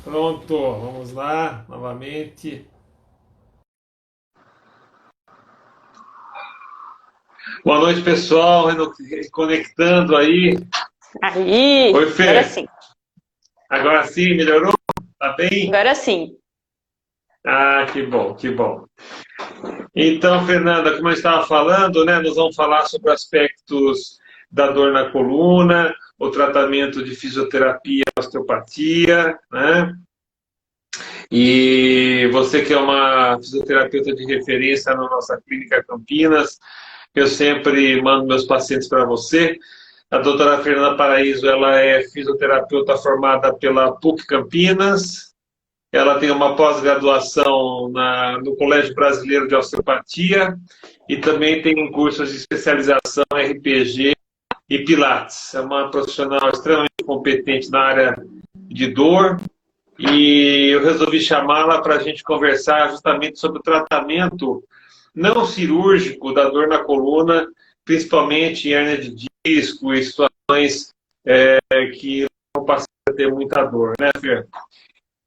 Pronto, vamos lá, novamente. Boa noite, pessoal, conectando aí. Oi, Aí, agora Fê. sim, Agora sim, melhorou? Tá bem? agora sim. Ah, que bom, que bom. Então, Fernanda, como eu estava falando, né, nós vamos falar sobre aspectos da dor na coluna, o tratamento de fisioterapia e osteopatia, né? E você que é uma fisioterapeuta de referência na nossa clínica Campinas, eu sempre mando meus pacientes para você. A doutora Fernanda Paraíso, ela é fisioterapeuta formada pela PUC Campinas. Ela tem uma pós-graduação no Colégio Brasileiro de Osteopatia e também tem cursos de especialização RPG e Pilates. É uma profissional extremamente competente na área de dor e eu resolvi chamá-la para a gente conversar justamente sobre o tratamento não cirúrgico da dor na coluna, principalmente em hérnia de disco e situações que não passam a ter muita dor, né, Fer?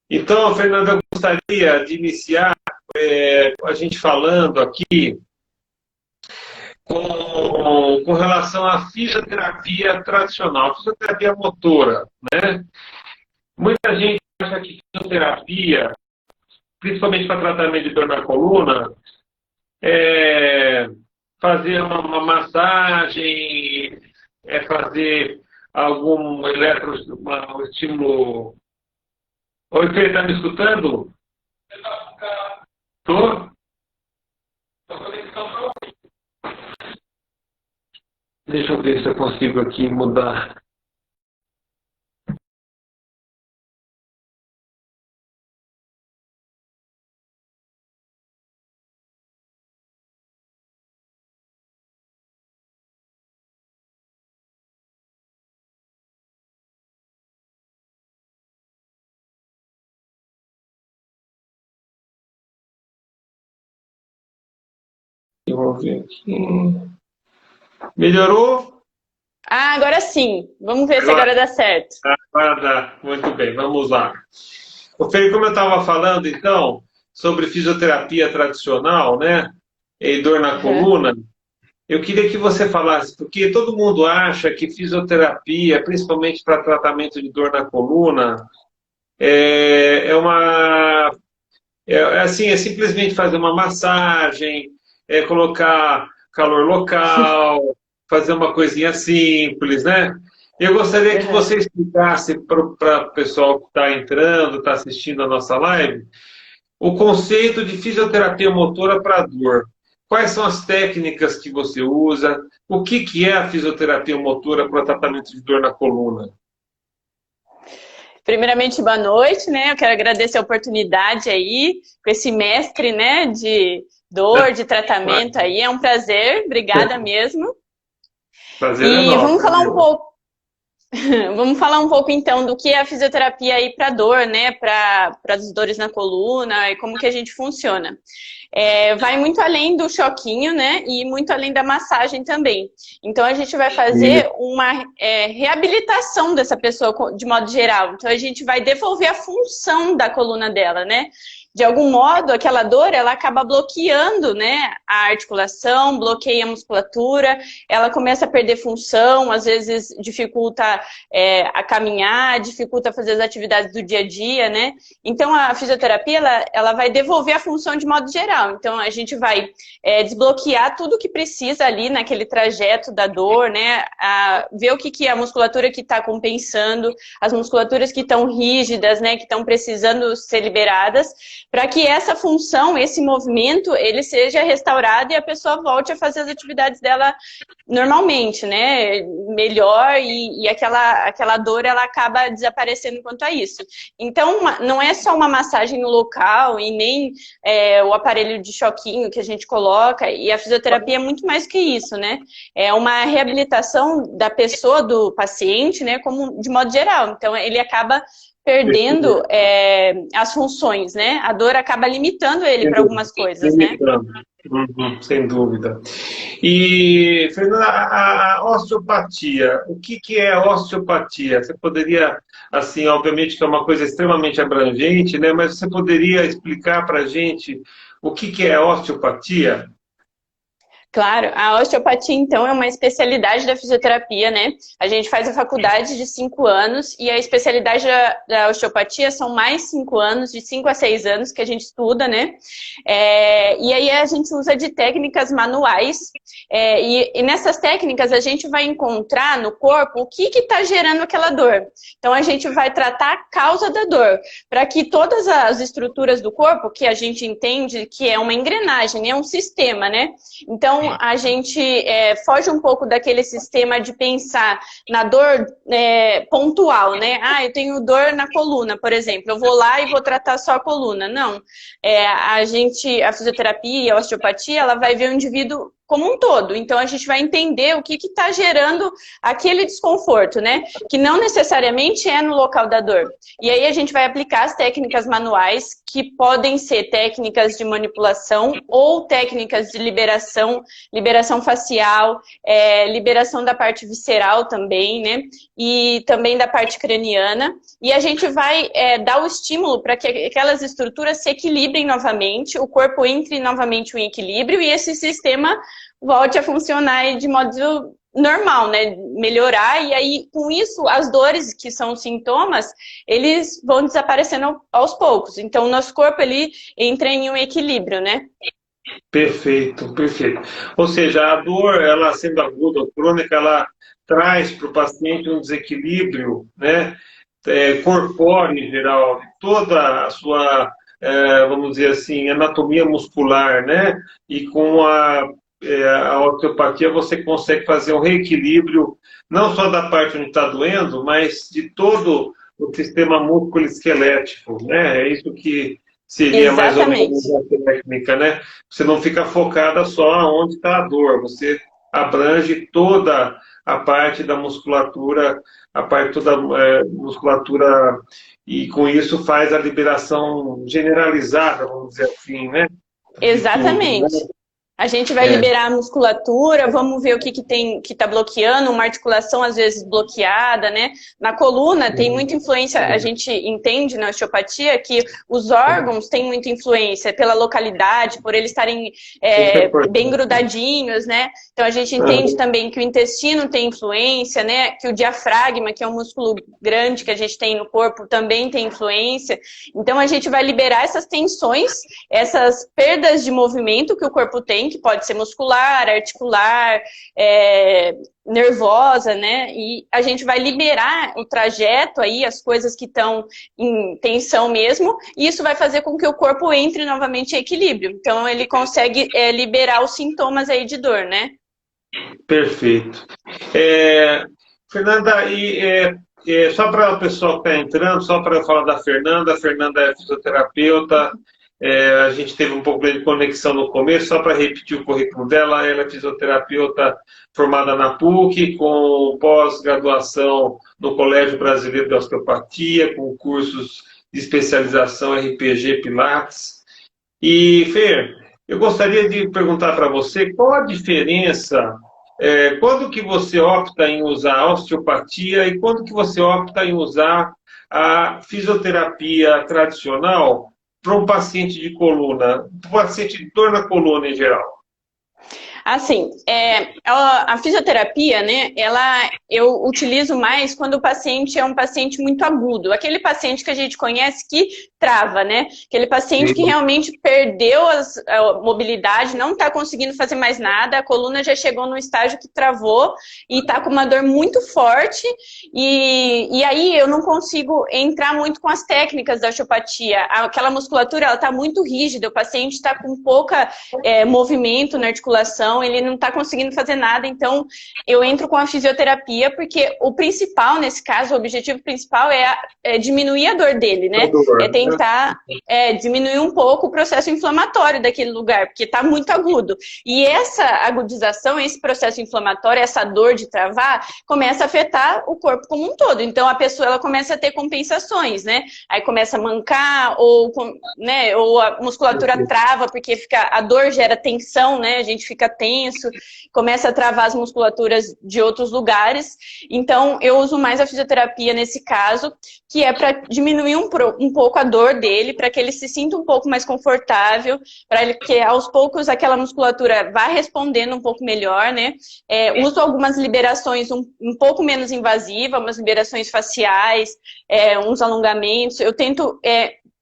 Então, Fernanda, eu gostaria de iniciar a gente falando aqui com relação à fisioterapia tradicional, fisioterapia motora, né? Muita gente acha que fisioterapia, principalmente para tratamento de dor na coluna, é fazer uma massagem, é fazer algum um estímulo. Oi, Fê, está me escutando? Tô? Deixa eu ver se eu consigo aqui mudar. Eu vou ver aqui. Melhorou? Ah, agora sim. Vamos ver se Agora, agora dá certo. agora dá. Muito bem, vamos lá. O Fê, como eu estava falando, então, sobre fisioterapia tradicional, né? E dor na Aham. coluna, eu queria que você falasse, porque todo mundo acha que fisioterapia, principalmente para tratamento de dor na coluna, é uma. Assim, é simplesmente fazer uma massagem, colocar calor local, fazer uma coisinha simples, né? Eu gostaria que Aham. você explicasse para o pessoal que está entrando, está assistindo a nossa live, o conceito de fisioterapia motora para dor. Quais são as técnicas que você usa? O que é a fisioterapia motora para o tratamento de dor na coluna? Primeiramente, boa noite, né? Eu quero agradecer a oportunidade aí, com esse mestre, né, de dor, de tratamento aí. É um prazer, obrigada mesmo. Prazer é E nosso, viu? vamos falar um pouco então do que é a fisioterapia aí para dor, né? Para as dores na coluna e como que a gente funciona. Vai muito além do choquinho, né? E muito além da massagem também. Então a gente vai fazer uma reabilitação dessa pessoa de modo geral. Então a gente vai devolver a função da coluna dela, né? De algum modo, aquela dor, ela acaba bloqueando, né, a articulação, bloqueia a musculatura, ela começa a perder função, às vezes dificulta a caminhar, dificulta fazer as atividades do dia a dia, né? Então, a fisioterapia, ela vai devolver a função de modo geral. Então, a gente vai desbloquear tudo que precisa ali naquele trajeto da dor, né? Ver o que é a musculatura que está compensando, as musculaturas que estão rígidas, né? Que estão precisando ser liberadas, para que essa função, esse movimento, ele seja restaurado e a pessoa volte a fazer as atividades dela normalmente, né? Melhor e aquela dor ela acaba desaparecendo quanto a isso. Então, não é só uma massagem no local e nem o aparelho de choquinho que a gente coloca, e a fisioterapia é muito mais que isso, né? É uma reabilitação da pessoa, do paciente, né? Como de modo geral. Então, ele acaba perdendo as funções, né? A dor acaba limitando ele para algumas coisas, né? Uhum, sem dúvida. E, Fernanda, a osteopatia, o que é a osteopatia? Você poderia, assim, obviamente que é uma coisa extremamente abrangente, né? Mas você poderia explicar para a gente o que é a osteopatia? Claro, a osteopatia, então, é uma especialidade da fisioterapia, né? A gente faz a faculdade de 5 anos e a especialidade da osteopatia são mais 5 anos, de 5 a 6 anos que a gente estuda, né? E aí a gente usa de técnicas manuais e nessas técnicas a gente vai encontrar no corpo o que está gerando aquela dor. Então a gente vai tratar a causa da dor, para que todas as estruturas do corpo, que a gente entende que é uma engrenagem, é um sistema, né? Então, a gente foge um pouco daquele sistema de pensar na dor pontual, né? Ah, eu tenho dor na coluna, por exemplo. Eu vou lá e vou tratar só a coluna. Não. A fisioterapia e a osteopatia, ela vai ver o indivíduo como um todo. Então, a gente vai entender o que está gerando aquele desconforto, né? Que não necessariamente é no local da dor. E aí, a gente vai aplicar as técnicas manuais, que podem ser técnicas de manipulação ou técnicas de liberação facial, liberação da parte visceral também, né? E também da parte craniana. E a gente vai dar o estímulo para que aquelas estruturas se equilibrem novamente, o corpo entre novamente em equilíbrio e esse sistema volte a funcionar de modo normal, né? Melhorar, e aí com isso as dores, que são os sintomas, eles vão desaparecendo aos poucos. Então o nosso corpo, ele entra em um equilíbrio, né? Perfeito, perfeito. Ou seja, a dor, ela sendo aguda ou crônica, ela traz para o paciente um desequilíbrio, né? Corpóreo em geral, toda a sua, vamos dizer assim, anatomia muscular, né? E com a osteopatia você consegue fazer um reequilíbrio, não só da parte onde está doendo, mas de todo o sistema músculo-esquelético, né? É isso que seria mais ou menos a técnica, né? Você não fica focada só onde está a dor, você abrange toda a parte da musculatura, a parte toda musculatura, e com isso faz a liberação generalizada, vamos dizer assim, né? Exatamente. Tudo, né? A gente vai liberar a musculatura, vamos ver o que está bloqueando, uma articulação às vezes bloqueada, né? Na coluna tem muita influência, a gente entende na osteopatia que os órgãos têm muita influência pela localidade, por eles estarem bem grudadinhos, né? Então a gente entende também que o intestino tem influência, né? Que o diafragma, que é um músculo grande que a gente tem no corpo, também tem influência. Então a gente vai liberar essas tensões, essas perdas de movimento que o corpo tem, que pode ser muscular, articular, nervosa, né? E a gente vai liberar o trajeto aí, as coisas que estão em tensão mesmo, e isso vai fazer com que o corpo entre novamente em equilíbrio. Então ele consegue liberar os sintomas aí de dor, né? Perfeito. Fernanda, só para o pessoal que está entrando, só para eu falar da Fernanda, a Fernanda é fisioterapeuta. A gente teve um pouco de conexão no começo, só para repetir o currículo dela. Ela é fisioterapeuta formada na PUC, com pós-graduação no Colégio Brasileiro de Osteopatia, com cursos de especialização RPG Pilates. E, Fer, eu gostaria de perguntar para você qual a diferença, quando que você opta em usar a osteopatia e quando que você opta em usar a fisioterapia tradicional para um paciente de coluna, para um paciente de dor na coluna em geral? Assim, a fisioterapia, né, eu utilizo mais quando o paciente é um paciente muito agudo. Aquele paciente que a gente conhece que trava, né? Aquele paciente que realmente perdeu a mobilidade, não está conseguindo fazer mais nada, a coluna já chegou no estágio que travou e está com uma dor muito forte. E aí eu não consigo entrar muito com as técnicas da osteopatia. Aquela musculatura, ela está muito rígida, o paciente está com pouca movimento na articulação, chão, ele não está conseguindo fazer nada, então eu entro com a fisioterapia, porque o principal, nesse caso, o objetivo principal é diminuir a dor dele, né? É tentar diminuir um pouco o processo inflamatório daquele lugar, porque está muito agudo. E essa agudização, esse processo inflamatório, essa dor de travar, começa a afetar o corpo como um todo. Então a pessoa ela começa a ter compensações, né? Aí começa a mancar, ou a musculatura trava, porque a dor gera tensão, né? A gente fica tenso, começa a travar as musculaturas de outros lugares. Então eu uso mais a fisioterapia nesse caso, que é para diminuir um pouco a dor dele, para que ele se sinta um pouco mais confortável, para que aos poucos aquela musculatura vá respondendo um pouco melhor, né? Uso algumas liberações um pouco menos invasivas, umas liberações faciais, uns alongamentos. Eu tento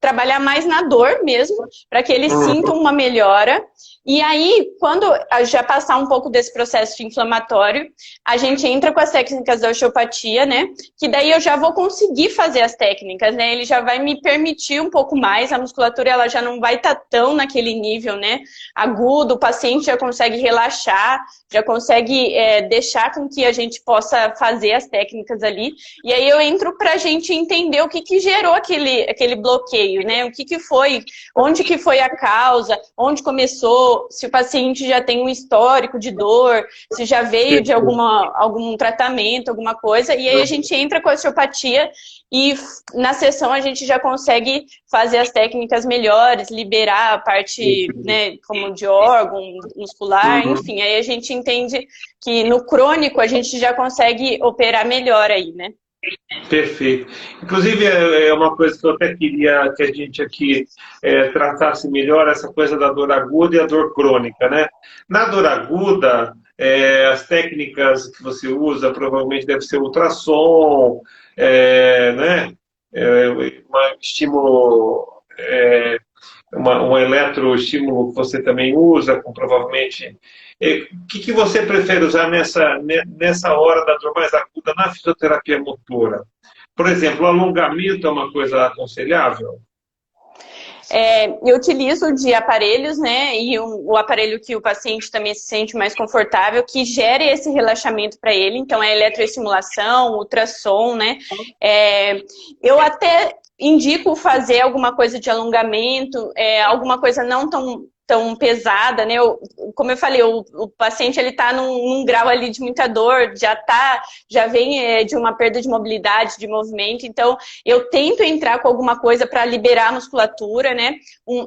trabalhar mais na dor mesmo, para que ele sinta uma melhora. E aí, quando já passar um pouco desse processo inflamatório, a gente entra com as técnicas da osteopatia, né? Que daí eu já vou conseguir fazer as técnicas, né? Ele já vai me permitir um pouco mais, a musculatura ela já não vai estar tão naquele nível, né? Agudo, o paciente já consegue relaxar, já consegue deixar com que a gente possa fazer as técnicas ali. E aí eu entro para a gente entender o que gerou aquele bloqueio, né? O que foi, onde que foi a causa, onde começou, se o paciente já tem um histórico de dor, se já veio de algum tratamento, alguma coisa, e aí a gente entra com a osteopatia e na sessão a gente já consegue fazer as técnicas melhores, liberar a parte, né, como de órgão muscular, enfim, aí a gente entende que no crônico a gente já consegue operar melhor aí, né? Perfeito. Inclusive, é uma coisa que eu até queria que a gente aqui tratasse melhor, essa coisa da dor aguda e a dor crônica, né? Na dor aguda, as técnicas que você usa provavelmente deve ser ultrassom, né? Um estímulo, um eletroestímulo que você também usa, provavelmente. O que você prefere usar nessa hora da dor mais aguda na fisioterapia motora? Por exemplo, o alongamento é uma coisa aconselhável? Eu utilizo de aparelhos, né? E o aparelho que o paciente também se sente mais confortável, que gere esse relaxamento para ele. Então, é eletroestimulação, ultrassom, né? Eu até indico fazer alguma coisa de alongamento, alguma coisa não tão pesada, né? Como eu falei, o paciente ele tá num grau ali de muita dor, já vem de uma perda de mobilidade, de movimento, então eu tento entrar com alguma coisa para liberar a musculatura, né?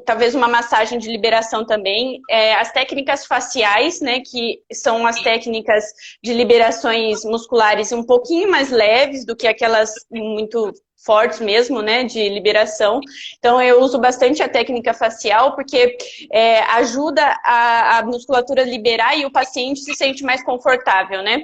Talvez uma massagem de liberação também. As técnicas faciais, né? Que são as técnicas de liberações musculares um pouquinho mais leves do que aquelas muito fortes mesmo, né, de liberação. Então eu uso bastante a técnica facial porque ajuda a musculatura a liberar e o paciente se sente mais confortável, né?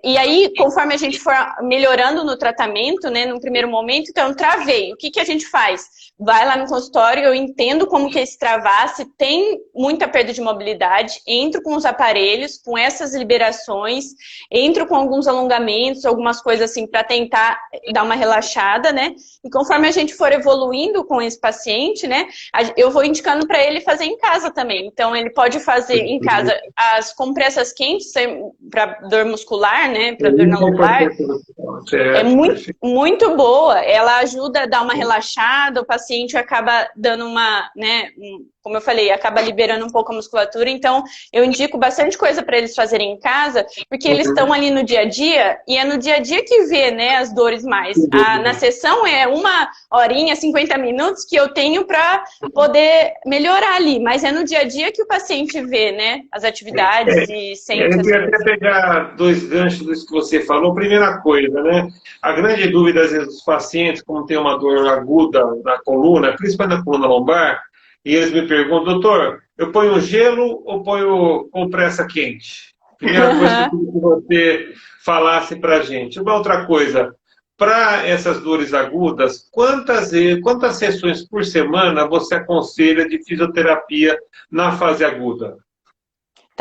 E aí, conforme a gente for melhorando no tratamento, né, no primeiro momento, então, travei. O que a gente faz? Vai lá no consultório, eu entendo como que é esse travar, se tem muita perda de mobilidade, entro com os aparelhos, com essas liberações, entro com alguns alongamentos, algumas coisas assim, para tentar dar uma relaxada, né? E conforme a gente for evoluindo com esse paciente, né, eu vou indicando para ele fazer em casa também. Então, ele pode fazer em casa as compressas quentes para dor muscular, né, para dor na lombar. É muito boa. Ela ajuda a dar uma relaxada, o paciente acaba dando como eu falei, acaba liberando um pouco a musculatura. Então, eu indico bastante coisa para eles fazerem em casa, porque eles estão ali no dia a dia, e é no dia a dia que vê, né, as dores mais. Na sessão é 1 horinha, 50 minutos que eu tenho para poder melhorar ali, mas é no dia a dia que o paciente vê, né, as atividades e sente. Eu queria até pegar 2 ganchos disso que você falou. Primeira coisa, né, a grande dúvida às vezes dos pacientes, como tem uma dor aguda na coluna, principalmente na coluna lombar, e eles me perguntam, doutor, eu ponho gelo ou ponho compressa quente? Primeira coisa que você falasse para a gente. Uma outra coisa, para essas dores agudas, quantas sessões por semana você aconselha de fisioterapia na fase aguda?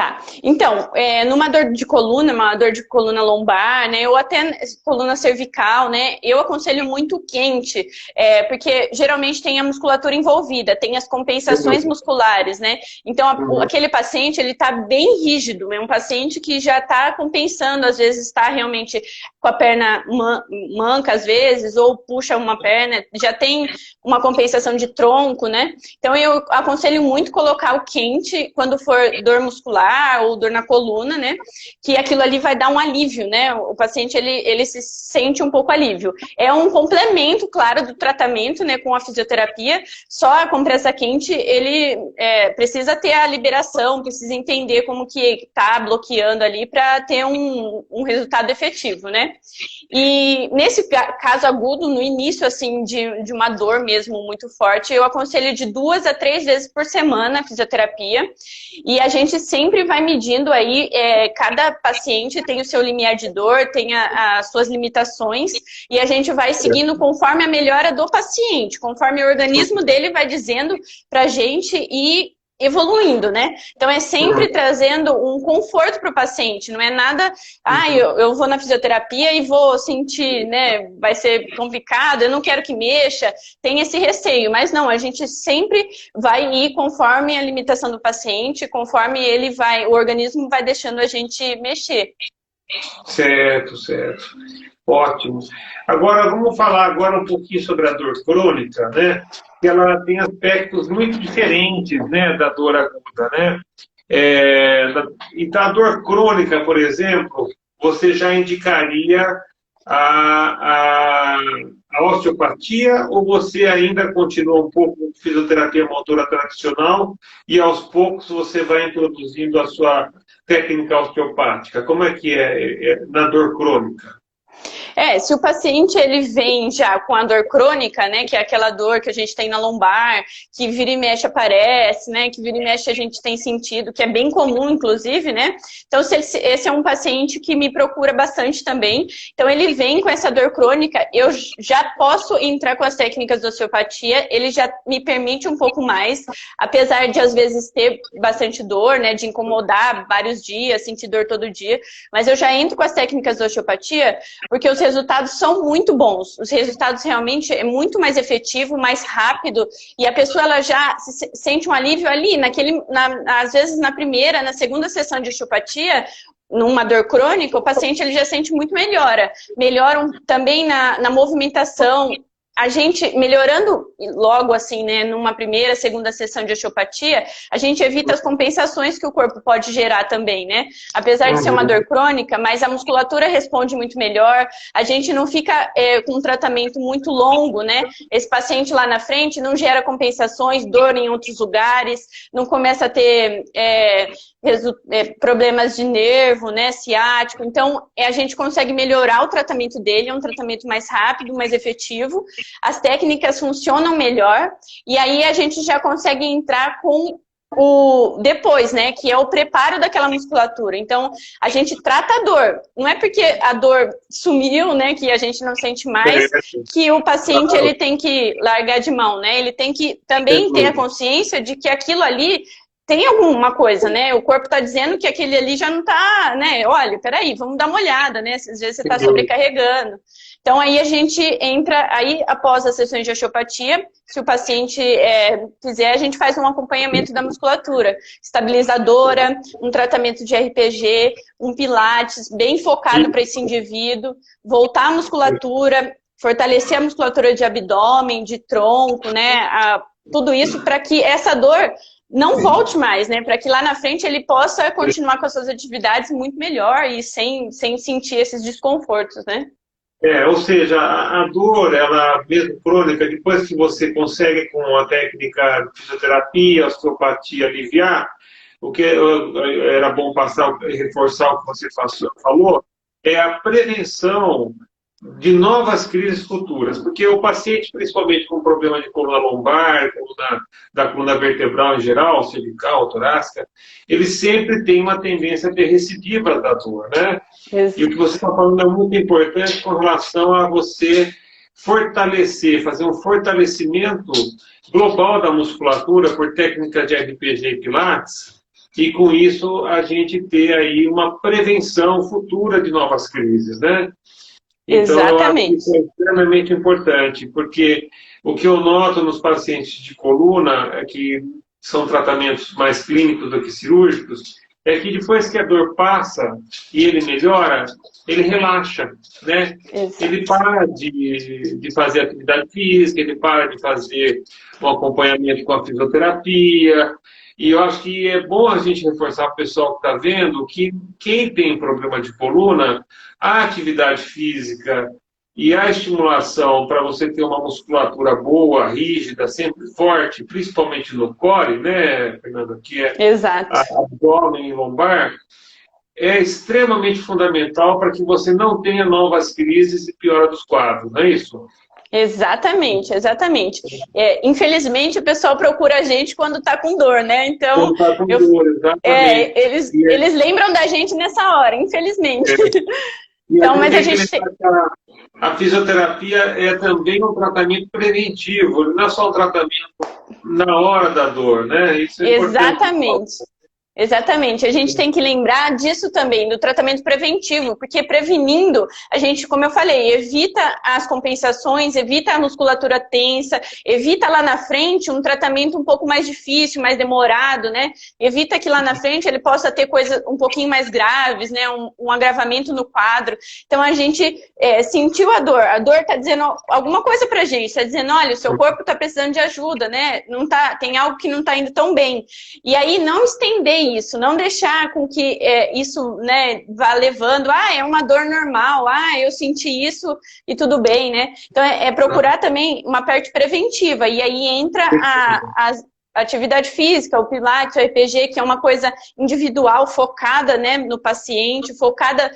Tá, então, numa dor de coluna, uma dor de coluna lombar, né, ou até coluna cervical, né, eu aconselho muito quente, porque geralmente tem a musculatura envolvida, tem as compensações musculares, né, então aquele paciente, ele tá bem rígido, é um paciente que já tá compensando, às vezes está realmente com a perna manca, às vezes, ou puxa uma perna, já tem uma compensação de tronco, né, então eu aconselho muito colocar o quente quando for dor muscular, ou dor na coluna, né? Que aquilo ali vai dar um alívio, né? O paciente, ele se sente um pouco alívio. É um complemento, claro, do tratamento, né? Com a fisioterapia. Só a compressa quente, ele precisa ter a liberação, precisa entender como que tá bloqueando ali para ter um resultado efetivo, né? E nesse caso agudo, no início, assim, de uma dor mesmo muito forte, eu aconselho de 2 a 3 vezes por semana a fisioterapia. E a gente sempre vai medindo aí, cada paciente tem o seu limiar de dor, tem as suas limitações, e a gente vai seguindo conforme a melhora do paciente, conforme o organismo dele vai dizendo pra gente ir evoluindo, né? Então é sempre trazendo um conforto para o paciente, não é nada, eu vou na fisioterapia e vou sentir, né, vai ser complicado, eu não quero que mexa, tem esse receio, mas não, a gente sempre vai ir conforme a limitação do paciente, conforme o organismo vai deixando a gente mexer. Certo, certo. Ótimo. Agora, vamos falar agora um pouquinho sobre a dor crônica, né? Que ela tem aspectos muito diferentes, né, da dor aguda, né? Então, a dor crônica, por exemplo, você já indicaria a osteopatia, ou você ainda continua um pouco com fisioterapia motora tradicional e aos poucos você vai introduzindo a sua técnica osteopática? Como é que é na dor crônica? Se o paciente ele vem já com a dor crônica, né, que é aquela dor que a gente tem na lombar, que vira e mexe aparece, né, que vira e mexe a gente tem sentido, que é bem comum, inclusive, né, então esse é um paciente que me procura bastante também, então ele vem com essa dor crônica, eu já posso entrar com as técnicas de osteopatia, ele já me permite um pouco mais, apesar de às vezes ter bastante dor, né, de incomodar vários dias, sentir dor todo dia, mas eu já entro com as técnicas de osteopatia, porque os resultados são muito bons. Os resultados realmente é muito mais efetivo, mais rápido, e a pessoa ela já sente um alívio ali, às vezes na primeira, na segunda sessão de osteopatia, numa dor crônica, o paciente ele já sente muito melhora. Melhoram também na movimentação. A gente, melhorando logo assim, né, numa primeira, segunda sessão de osteopatia, a gente evita as compensações que o corpo pode gerar também, né? Apesar de ser uma dor crônica, mas a musculatura responde muito melhor, a gente não fica com um tratamento muito longo, né? Esse paciente lá na frente não gera compensações, dor em outros lugares, não começa a ter problemas de nervo, né, ciático. Então, a gente consegue melhorar o tratamento dele, é um tratamento mais rápido, mais efetivo, as técnicas funcionam melhor, e aí a gente já consegue entrar com o depois, né, que é o preparo daquela musculatura. Então, a gente trata a dor. Não é porque a dor sumiu, né, que a gente não sente mais, que o paciente ele tem que largar de mão, né? Ele tem que também ter a consciência de que aquilo ali tem alguma coisa, né? O corpo está dizendo que aquele ali já não está, né? Olha, peraí, vamos dar uma olhada, né? Às vezes você está sobrecarregando. Então, aí a gente entra, aí após as sessões de osteopatia, se o paciente quiser, a gente faz um acompanhamento da musculatura, estabilizadora, um tratamento de RPG, um pilates, bem focado para esse indivíduo, voltar a musculatura, fortalecer a musculatura de abdômen, de tronco, né? Tudo isso para que essa dor não volte mais, né? Para que lá na frente ele possa continuar com as suas atividades muito melhor e sem sentir esses desconfortos, né? Ou seja, a dor, ela mesmo crônica, depois que você consegue com a técnica de fisioterapia, osteopatia aliviar, o que era bom reforçar o que você falou, é a prevenção de novas crises futuras, porque o paciente, principalmente com problema de coluna lombar, da coluna vertebral em geral, cervical, torácica, ele sempre tem uma tendência a ter recidiva da dor, né? E o que você está falando é muito importante com relação a você fortalecer, fazer um fortalecimento global da musculatura por técnica de RPG e Pilates, e com isso a gente ter aí uma prevenção futura de novas crises, né? Então, eu acho que Exatamente. isso é extremamente importante, porque o que eu noto nos pacientes de coluna, é que são tratamentos mais clínicos do que cirúrgicos, é que depois que a dor passa e ele melhora, ele relaxa, né? Exato. Ele para de fazer atividade física, ele para de fazer um acompanhamento com a fisioterapia. E eu acho que é bom a gente reforçar para o pessoal que está vendo que quem tem problema de coluna, a atividade física e a estimulação para você ter uma musculatura boa, rígida, sempre forte, principalmente no core, né, Fernanda, que é Exato. abdômen e lombar, é extremamente fundamental para que você não tenha novas crises e piora dos quadros, não é isso? Exatamente, exatamente. Infelizmente, o pessoal procura a gente quando está com dor, né? Então, Tá com dor, exatamente. eles lembram da gente nessa hora, infelizmente. Então, mas a gente tem... A fisioterapia é também um tratamento preventivo, não é só um tratamento na hora da dor, né? Isso é Exatamente. Exatamente, a gente tem que lembrar disso também, do tratamento preventivo, porque prevenindo, a gente, como eu falei, evita as compensações, evita a musculatura tensa, evita lá na frente um tratamento um pouco mais difícil, mais demorado, né? Evita que lá na frente ele possa ter coisas um pouquinho mais graves, né? Um agravamento no quadro. Então a gente sentiu a dor está dizendo alguma coisa pra gente, está dizendo, olha, o seu corpo está precisando de ajuda, né? Não tá, tem algo que não está indo tão bem. E aí não estender isso, não deixar com que isso, né, vá levando, é uma dor normal, eu senti isso e tudo bem, né? Então é procurar também uma parte preventiva, e aí entra a atividade física, o Pilates, o RPG, que é uma coisa individual, focada, né, no paciente, focada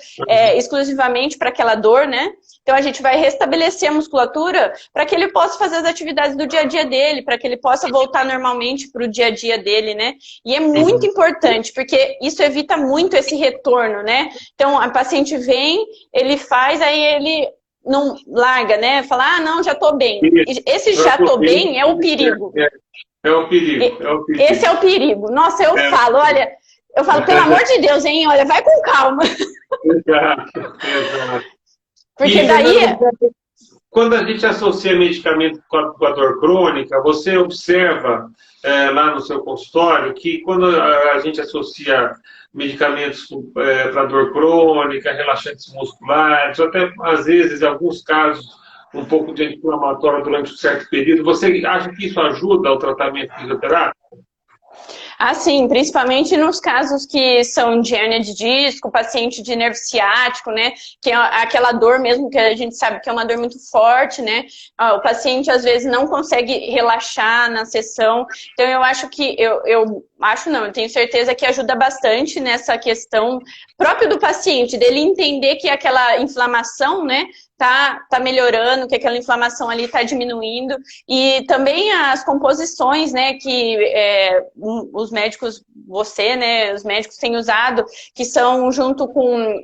exclusivamente para aquela dor, né? Então a gente vai restabelecer a musculatura para que ele possa fazer as atividades do dia a dia dele, para que ele possa voltar normalmente para o dia a dia dele, né? E é muito importante, porque isso evita muito esse retorno, né? Então a paciente vem, ele faz, aí ele não larga, né? Fala, não, já tô bem. Esse já tô bem é o perigo. É o perigo, é o perigo. Esse é o perigo. Nossa, eu falo, pelo amor de Deus, hein? Olha, vai com calma. Exato, exato. Porque daí... Quando a gente associa medicamento com a dor crônica, você observa lá no seu consultório que quando a gente associa medicamentos para dor crônica, relaxantes musculares, ou até, às vezes, em alguns casos, um pouco de anti-inflamatório durante um certo período, você acha que isso ajuda ao tratamento fisioterápico? Sim, principalmente nos casos que são de hérnia de disco, paciente de nervo ciático, né? Que é aquela dor mesmo que a gente sabe que é uma dor muito forte, né? O paciente às vezes não consegue relaxar na sessão. Então eu acho que, eu tenho certeza que ajuda bastante nessa questão própria do paciente, dele entender que aquela inflamação, né? Tá melhorando, que aquela inflamação ali tá diminuindo, e também as composições, né, que os médicos, né, os médicos têm usado, que são junto com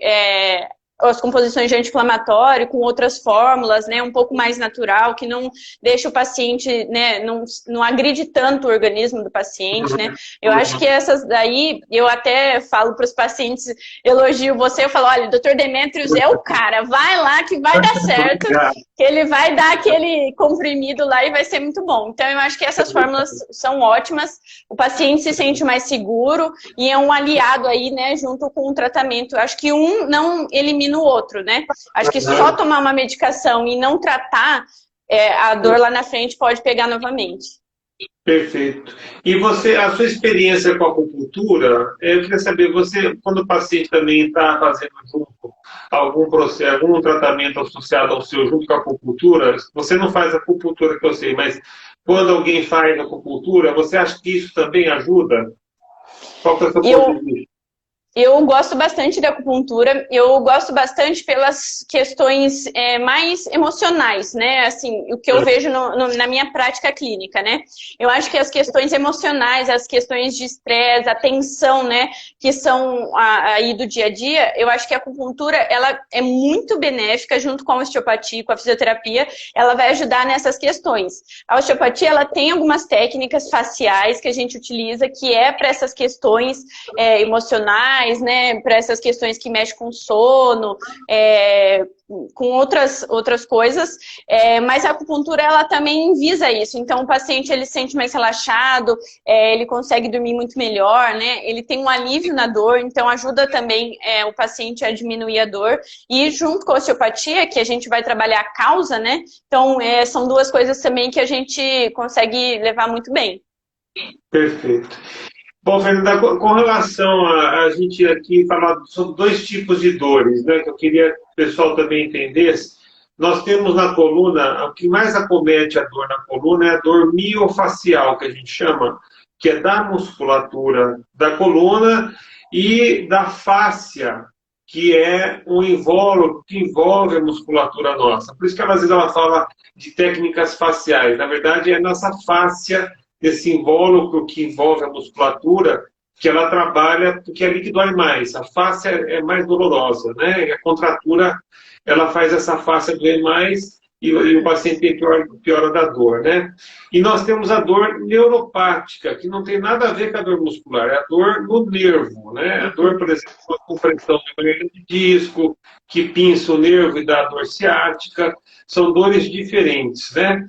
as composições de anti-inflamatório, com outras fórmulas, né, um pouco mais natural, que não deixa o paciente, né, não agride tanto o organismo do paciente, né. Eu acho que essas daí, eu até falo para os pacientes, elogio você, eu falo, olha, o Dr. Demetrios é o cara, vai lá que vai dar certo, que ele vai dar aquele comprimido lá e vai ser muito bom. Então, eu acho que essas fórmulas são ótimas, o paciente se sente mais seguro e é um aliado aí, né, junto com o tratamento. Eu acho que um não elimina o outro, né? Acho que só tomar uma medicação e não tratar, a dor lá na frente pode pegar novamente. Perfeito. E você, a sua experiência com a acupuntura, eu queria saber, você, quando o paciente também está fazendo junto algum processo, algum tratamento associado ao seu junto com a acupuntura, você não faz acupuntura que eu sei, mas quando alguém faz acupuntura, você acha que isso também ajuda? Qual que é o seu ponto de vista? Eu gosto bastante da acupuntura, eu gosto bastante pelas questões mais emocionais, né? Assim, o que eu vejo na minha prática clínica, né? Eu acho que as questões emocionais, as questões de estresse, a tensão, né? Que são aí do dia a dia, eu acho que a acupuntura, ela é muito benéfica junto com a osteopatia, com a fisioterapia, ela vai ajudar nessas questões. A osteopatia, ela tem algumas técnicas faciais que a gente utiliza, que é para essas questões emocionais, né, para essas questões que mexem com sono, com outras coisas, mas a acupuntura ela também visa isso. Então o paciente ele se sente mais relaxado, ele consegue dormir muito melhor, né? Ele tem um alívio na dor, então ajuda também o paciente a diminuir a dor. E junto com a osteopatia, que a gente vai trabalhar a causa, né? Então são duas coisas também que a gente consegue levar muito bem. Perfeito. Bom, Fernanda, com relação a gente aqui falar sobre dois tipos de dores, né, que eu queria que o pessoal também entendesse. Nós temos na coluna, o que mais acomete a dor na coluna é a dor miofacial, que a gente chama, que é da musculatura da coluna e da fáscia, que é um invólucro que envolve a musculatura nossa. Por isso que às vezes ela fala de técnicas faciais. Na verdade, é a nossa fáscia, esse invólucro que envolve a musculatura, que ela trabalha, porque é ali que dói mais. A face é mais dolorosa, né? E a contratura, ela faz essa face doer mais e o paciente tem piora da dor, né? E nós temos a dor neuropática, que não tem nada a ver com a dor muscular, é a dor no nervo, né? A dor, por exemplo, com compressão de disco, que pinça o nervo e dá dor ciática, são dores diferentes, né?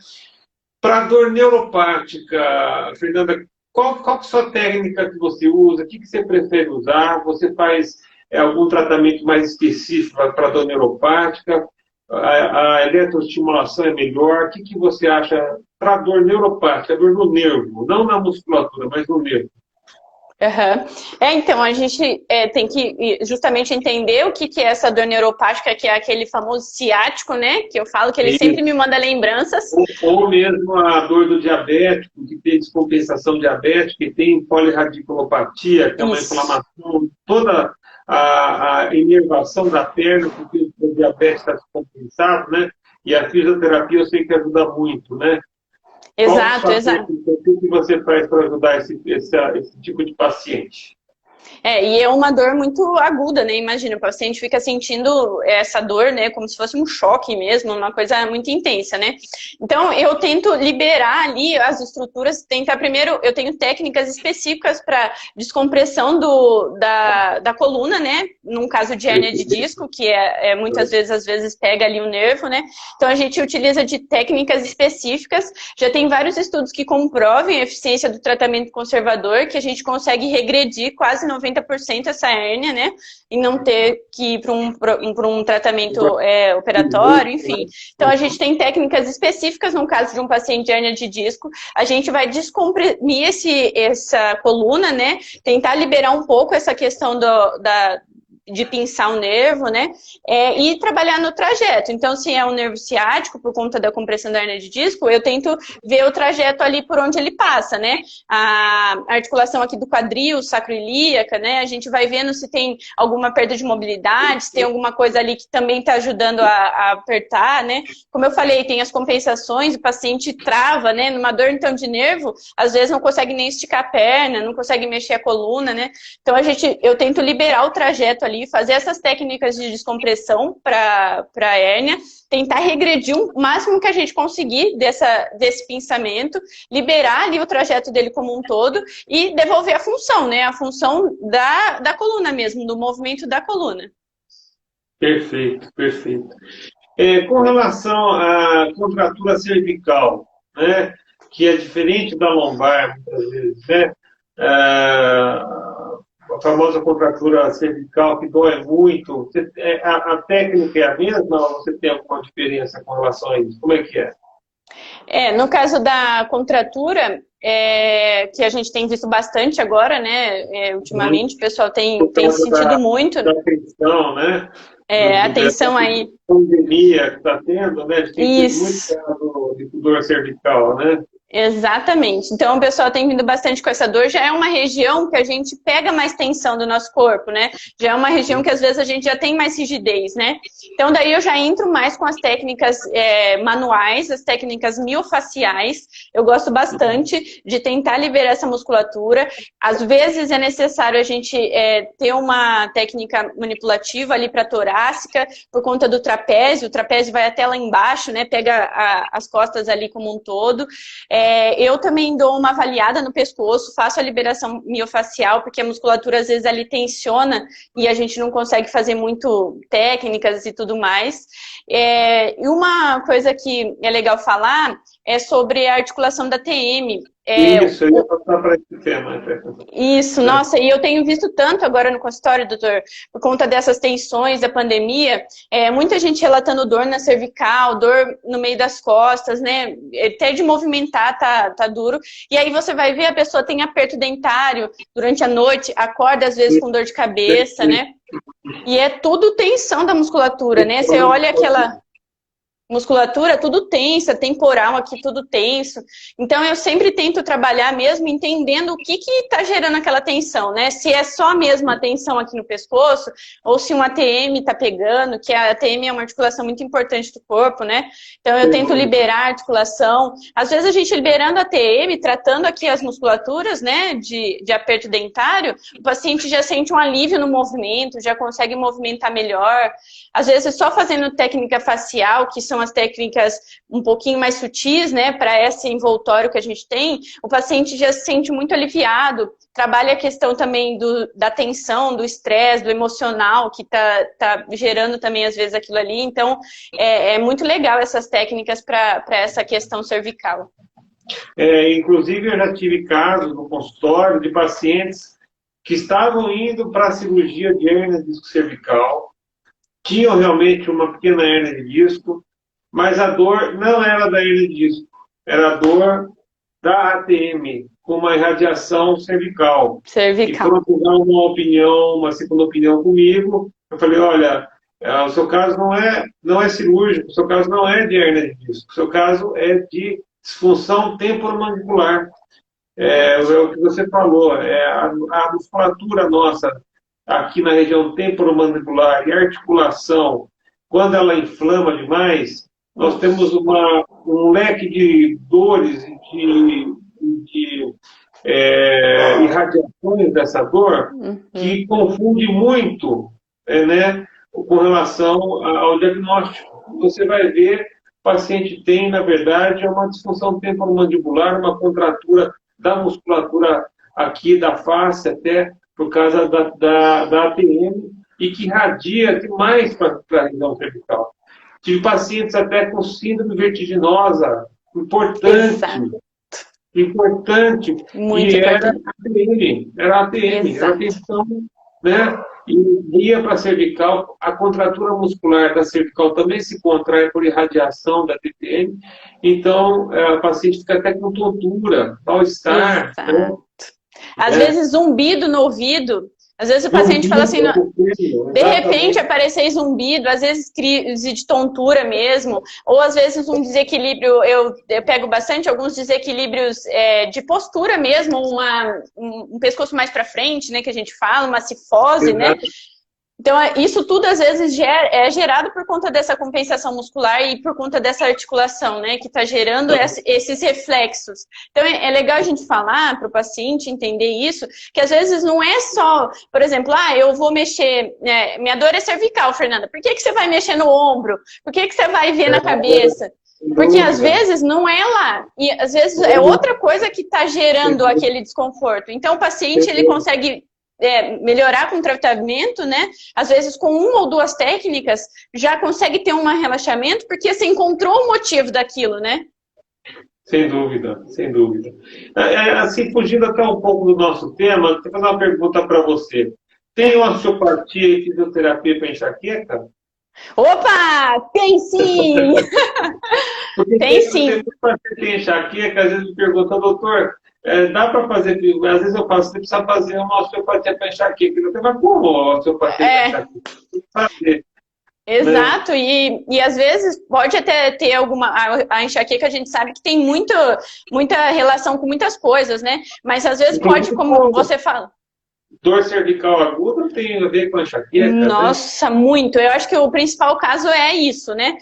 Para dor neuropática, Fernanda, qual é a sua técnica que você usa? O que você prefere usar? Você faz algum tratamento mais específico para dor neuropática? A eletroestimulação é melhor? O que você acha para dor neuropática, dor no nervo? Não na musculatura, mas no nervo. Uhum. Então, a gente tem que justamente entender o que é essa dor neuropática, que é aquele famoso ciático, né? Que eu falo que ele sempre me manda lembranças. Ou mesmo a dor do diabético, que tem descompensação diabética, que tem polirradiculopatia, que é uma inflamação, toda a inervação da perna, porque o diabetes está descompensado, né? E a fisioterapia eu sei que ajuda muito, né? Exato, exato. O que você faz para ajudar esse tipo de paciente? E é uma dor muito aguda, né? Imagina, o paciente fica sentindo essa dor, né? Como se fosse um choque mesmo, uma coisa muito intensa, né? Então, eu tento liberar ali as estruturas, primeiro, eu tenho técnicas específicas para descompressão da coluna, né? Num caso de hérnia de disco, que muitas vezes, às vezes, pega ali o nervo, né? Então, a gente utiliza de técnicas específicas. Já tem vários estudos que comprovem a eficiência do tratamento conservador, que a gente consegue regredir quase 90% essa hérnia, né? E não ter que ir para um tratamento operatório, enfim. Então, a gente tem técnicas específicas no caso de um paciente de hérnia de disco. A gente vai descomprimir essa coluna, né? Tentar liberar um pouco essa questão de pinçar o nervo, né? E trabalhar no trajeto. Então, se é um nervo ciático, por conta da compressão da hérnia de disco, eu tento ver o trajeto ali por onde ele passa, né? A articulação aqui do quadril, sacroiliaca, né? A gente vai vendo se tem alguma perda de mobilidade, se tem alguma coisa ali que também está ajudando a apertar, né? Como eu falei, tem as compensações, o paciente trava, né? Numa dor, então, de nervo, às vezes não consegue nem esticar a perna, não consegue mexer a coluna, né? Então, eu tento liberar o trajeto ali, fazer essas técnicas de descompressão para a hérnia, tentar regredir o máximo que a gente conseguir desse pinçamento, liberar ali o trajeto dele como um todo e devolver a função, né? A função da coluna mesmo, do movimento da coluna. Perfeito, perfeito. Com relação à contratura cervical, né? Que é diferente da lombar, muitas vezes, né? A famosa contratura cervical que dói muito. A técnica é a mesma ou você tem alguma diferença com relação a isso? Como é que é? No caso da contratura, que a gente tem visto bastante agora, né? Ultimamente, o pessoal tem sentido muito. Da tensão, né? A tensão aí. Pandemia que está tendo, né? A gente tem muito caso de dor cervical, né? Exatamente. Então, o pessoal tem vindo bastante com essa dor. Já é uma região que a gente pega mais tensão do nosso corpo, né? Já é uma região que às vezes a gente já tem mais rigidez, né? Então, daí eu já entro mais com as técnicas manuais, as técnicas miofaciais. Eu gosto bastante de tentar liberar essa musculatura. Às vezes é necessário a gente ter uma técnica manipulativa ali para torácica, por conta do trapézio. O trapézio vai até lá embaixo, né? Pega as costas ali como um todo. Eu também dou uma avaliada no pescoço, faço a liberação miofacial, porque a musculatura às vezes ali tensiona e a gente não consegue fazer muito técnicas e tudo mais. E uma coisa que é legal falar é sobre a articulação da TM. Isso, eu ia passar para esse tema. Isso, nossa, e eu tenho visto tanto agora no consultório, doutor, por conta dessas tensões da pandemia, muita gente relatando dor na cervical, dor no meio das costas, né? Até de movimentar tá duro. E aí você vai ver, a pessoa tem aperto dentário durante a noite, acorda às vezes com dor de cabeça, né? E é tudo tensão da musculatura, né? Você olha aquela musculatura, tudo tensa, temporal aqui, tudo tenso. Então, eu sempre tento trabalhar mesmo entendendo o que está gerando aquela tensão, né? Se é só mesmo a tensão aqui no pescoço, ou se um ATM está pegando, que a ATM é uma articulação muito importante do corpo, né? Então, eu tento liberar a articulação. Às vezes, a gente liberando a ATM, tratando aqui as musculaturas, né, de aperto dentário, o paciente já sente um alívio no movimento, já consegue movimentar melhor. Às vezes, só fazendo técnica facial, que são as técnicas um pouquinho mais sutis, né, para esse envoltório que a gente tem, o paciente já se sente muito aliviado. Trabalha a questão também da tensão, do estresse, do emocional, que tá gerando também, às vezes, aquilo ali. Então, é muito legal essas técnicas para essa questão cervical. Inclusive, eu já tive casos no consultório de pacientes que estavam indo para a cirurgia de hérnia de disco cervical, tinham realmente uma pequena hérnia de disco, mas a dor não era da hérnia de disco, era a dor da ATM, com uma irradiação cervical. E foram dar uma segunda opinião comigo. Eu falei, olha, o seu caso não é cirúrgico, o seu caso não é de hérnia de disco, o seu caso é de disfunção temporomandibular. É o que você falou, a musculatura nossa aqui na região temporomandibular e articulação, quando ela inflama demais, nós temos um leque de dores e de irradiações dessa dor que confunde muito, né, com relação ao diagnóstico. Você vai ver, o paciente tem, na verdade, uma disfunção temporomandibular, uma contratura da musculatura aqui da face, até por causa da ATM, e que irradia demais para a região cervical. Tive pacientes até com síndrome vertiginosa, importante, muito e importante. era ATM, era tensão, né? E ia para a cervical, a contratura muscular da cervical também se contrai por irradiação da TPM, então a paciente fica até com tontura, mal-estar. Né? Às vezes zumbido no ouvido, às vezes o paciente fala assim, de repente aparecer zumbido, às vezes crise de tontura mesmo, ou às vezes um desequilíbrio, eu pego bastante alguns desequilíbrios de postura mesmo, um pescoço mais para frente, né, que a gente fala, uma cifose, né? Então, isso tudo, às vezes, é gerado por conta dessa compensação muscular e por conta dessa articulação, né? Que está gerando esses reflexos. Então, é legal a gente falar para o paciente entender isso, que às vezes não é só, por exemplo, eu vou mexer, minha dor é cervical, Fernanda. Por que você vai mexer no ombro? Por que você vai ver na cabeça? Porque às vezes não é lá, e às vezes é outra coisa que está gerando aquele desconforto. Então, o paciente, ele consegue melhorar com o tratamento, né? Às vezes com uma ou duas técnicas já consegue ter um relaxamento porque você encontrou o motivo daquilo, né? Sem dúvida, sem dúvida. Assim, fugindo até um pouco do nosso tema, eu vou fazer uma pergunta para você. Tem osteopatia e fisioterapia para enxaqueca? Opa! Tem sim! Tem sim. Tem enxaqueca, às vezes me perguntam, doutor, dá para fazer, às vezes eu faço, você precisa fazer uma osteopatia para enxaqueca. Eu falei, mas como osteopatia para enxaqueca? Tem que fazer. né? Exato, e às vezes pode até ter alguma. A enxaqueca a gente sabe que tem muita relação com muitas coisas, né? Mas às vezes pode, Inclusive, como você fala. dor cervical aguda tem a ver com enxaqueca, né? Nossa, muito. Eu acho que o principal caso é isso, né?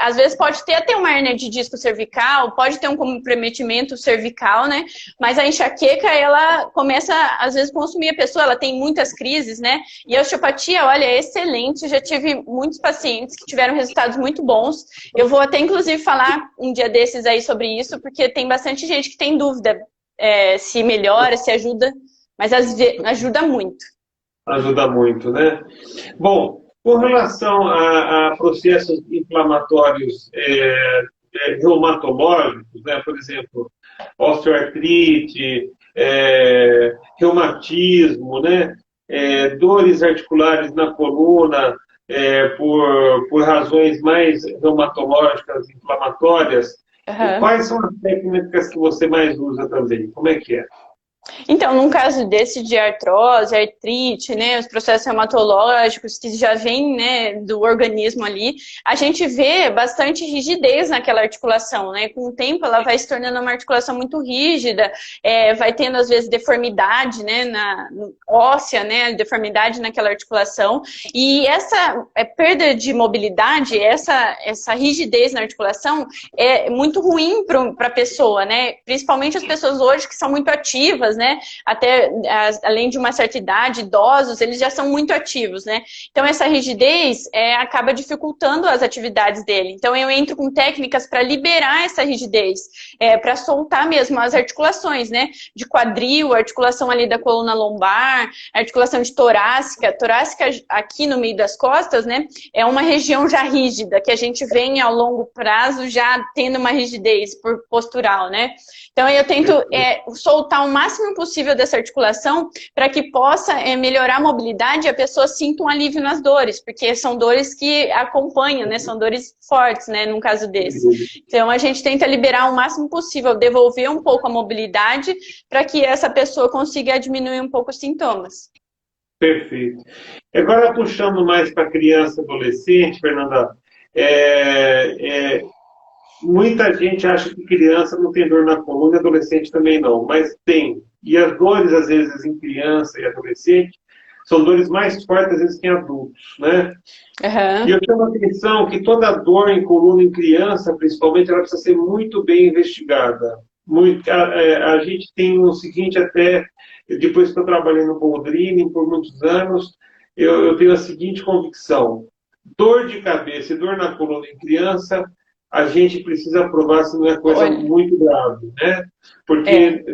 Às vezes pode ter até uma hernia de disco cervical, pode ter um comprometimento cervical, né? Mas a enxaqueca, ela começa, às vezes, a consumir a pessoa, ela tem muitas crises, né? E a osteopatia, olha, é excelente. Já tive muitos pacientes que tiveram resultados muito bons. Eu vou até, inclusive, falar um dia desses aí sobre isso, porque tem bastante gente que tem dúvida se melhora, se ajuda, mas ajuda muito. Ajuda muito, né? Bom, com relação a processos inflamatórios reumatológicos, né? Por exemplo, osteoartrite, reumatismo, né? Dores articulares na coluna, por razões mais reumatológicas, inflamatórias. Aham. Quais são as técnicas que você mais usa também? Como é que é? Então, num caso desse de artrose, artrite, né, os processos reumatológicos que já vêm, né, do organismo ali, a gente vê bastante rigidez naquela articulação, né? Com o tempo ela vai se tornando uma articulação muito rígida, vai tendo às vezes deformidade, né, óssea, né, deformidade naquela articulação, e essa perda de mobilidade, essa rigidez na articulação é muito ruim para a pessoa, né? Principalmente as pessoas hoje que são muito ativas, né? Até além de uma certa idade, idosos, eles já são muito ativos, né? Então essa rigidez acaba dificultando as atividades dele. Então eu entro com técnicas para liberar essa rigidez, para soltar mesmo as articulações, né? De quadril, articulação ali da coluna lombar, articulação de torácica. Torácica aqui no meio das costas, né? É uma região já rígida, que a gente vem ao longo prazo já tendo uma rigidez postural, né? Então eu tento soltar o máximo possível dessa articulação para que possa melhorar a mobilidade e a pessoa sinta um alívio nas dores, porque são dores que acompanham, né? São dores fortes, né? Num caso desse. Então a gente tenta liberar o máximo possível, devolver um pouco a mobilidade para que essa pessoa consiga diminuir um pouco os sintomas. Perfeito. Agora, puxando mais para criança e adolescente, Fernanda, muita gente acha que criança não tem dor na coluna e adolescente também não, mas tem. E as dores, às vezes, em criança e adolescente, são dores mais fortes, às vezes, que em adultos, né? E eu chamo a atenção que toda dor em coluna em criança, principalmente, ela precisa ser muito bem investigada. A gente tem o seguinte até, depois que eu trabalhei no Boldrini por muitos anos, eu tenho a seguinte convicção. Dor de cabeça e dor na coluna em criança, a gente precisa provar se não é coisa muito grave, né? Porque